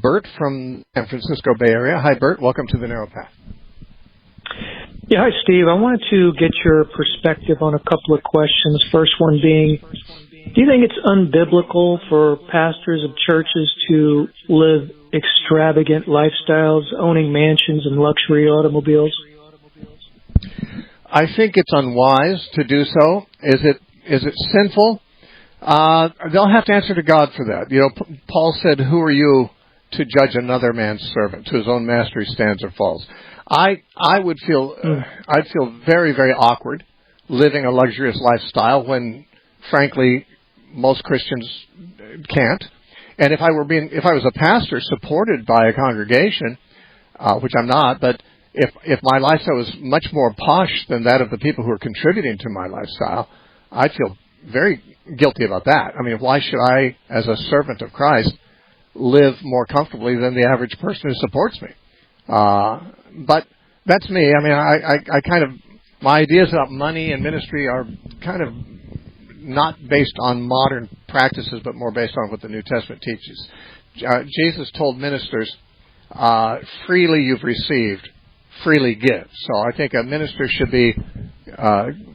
Bert from San Francisco Bay Area. Hi, Bert. Welcome to the Narrow Path. Yeah, hi, Steve. I wanted to get your perspective on a couple of questions. First one being, do you think it's unbiblical for pastors of churches to live extravagant lifestyles, owning mansions and luxury automobiles? I think it's unwise to do so. Is it sinful? They'll have to answer to God for that. You know, Paul said, "Who are you to judge another man's servant? To his own master he stands or falls." I would feel I'd feel very, very awkward living a luxurious lifestyle when, frankly, most Christians can't. And if I was a pastor supported by a congregation, which I'm not, but if my lifestyle was much more posh than that of the people who are contributing to my lifestyle, I'd feel very guilty about that. I mean, why should I, as a servant of Christ, live more comfortably than the average person who supports me? But that's me. I mean, I kind of, my ideas about money and ministry are kind of not based on modern practices, but more based on what the New Testament teaches. Jesus told ministers, freely you've received, freely give. So I think a minister should be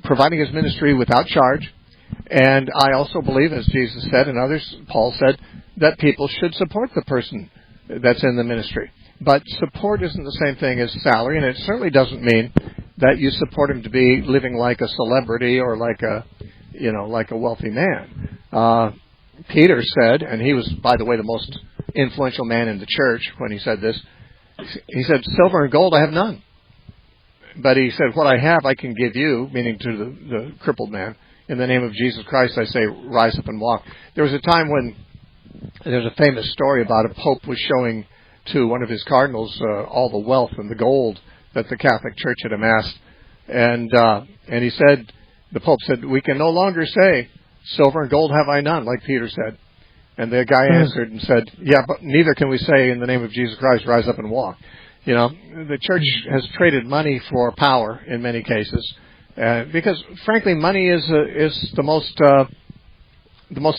providing his ministry without charge. And I also believe, as Jesus said and others, Paul said, that people should support the person that's in the ministry. But support isn't the same thing as salary, and it certainly doesn't mean that you support him to be living like a celebrity or like a wealthy man. Peter said, and he was, by the way, the most influential man in the church when he said this, he said, "Silver and gold I have none. But he said, what I have I can give you," meaning to the crippled man. "In the name of Jesus Christ, I say, rise up and walk." There was a time when there's a famous story about a pope was showing to one of his cardinals all the wealth and the gold that the Catholic Church had amassed. And he said, the Pope said, "We can no longer say, 'Silver and gold have I none,' like Peter said." And the guy answered and said, "Yeah, but neither can we say, 'In the name of Jesus Christ, rise up and walk.'" You know, the church has traded money for power in many cases. Because, frankly, money is the most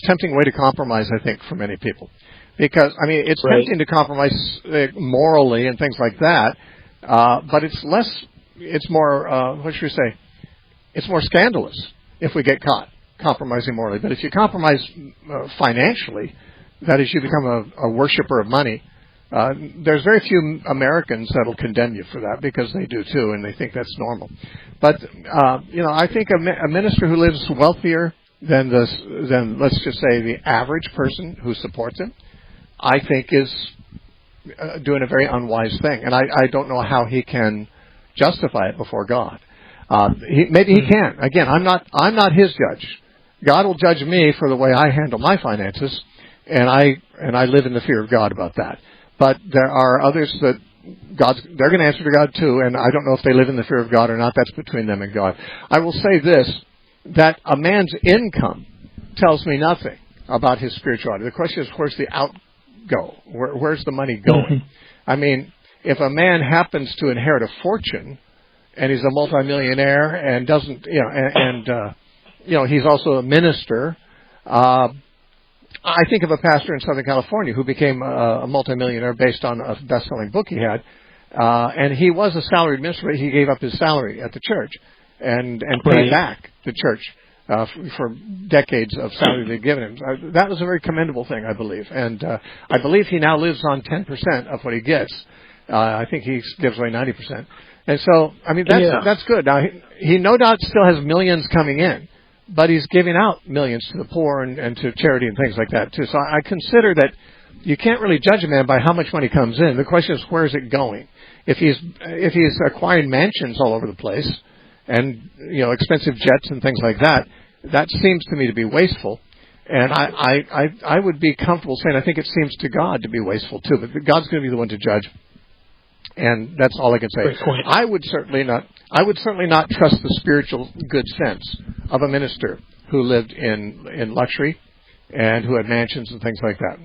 tempting way to compromise, I think, for many people. Because, I mean, it's tempting to compromise morally and things like that, but it's more, what should we say? It's more scandalous if we get caught compromising morally. But if you compromise financially, that is, you become a worshiper of money, there's very few Americans that will condemn you for that, because they do too, and they think that's normal. But, I think a minister who lives wealthier than let's just say the average person who supports him, I think is doing a very unwise thing. And I don't know how he can justify it before God. Maybe he can. Again, I'm not his judge. God will judge me for the way I handle my finances, and I live in the fear of God about that. But there are others that they're going to answer to God too, and I don't know if they live in the fear of God or not. That's between them and God. I will say this, that a man's income tells me nothing about his spirituality. The question is, where's the outgo? Where's the money going? I mean, if a man happens to inherit a fortune and he's a multimillionaire and doesn't, he's also a minister. I think of a pastor in Southern California who became a multimillionaire based on a best-selling book he had, and he was a salaried minister. He gave up his salary at the church and paid back the church for decades of salary they'd given him. That was a very commendable thing, I believe. And I believe he now lives on 10% of what he gets. I think he gives away 90%. And so, I mean, that's good. Now, he no doubt still has millions coming in, but he's giving out millions to the poor and to charity and things like that, too. So I consider that you can't really judge a man by how much money comes in. The question is, where is it going? If he's acquiring mansions all over the place and, expensive jets and things like that, that seems to me to be wasteful. And I would be comfortable saying I think it seems to God to be wasteful, too. But God's going to be the one to judge. And that's all I can say. I would certainly not trust the spiritual good sense of a minister who lived in luxury and who had mansions and things like that.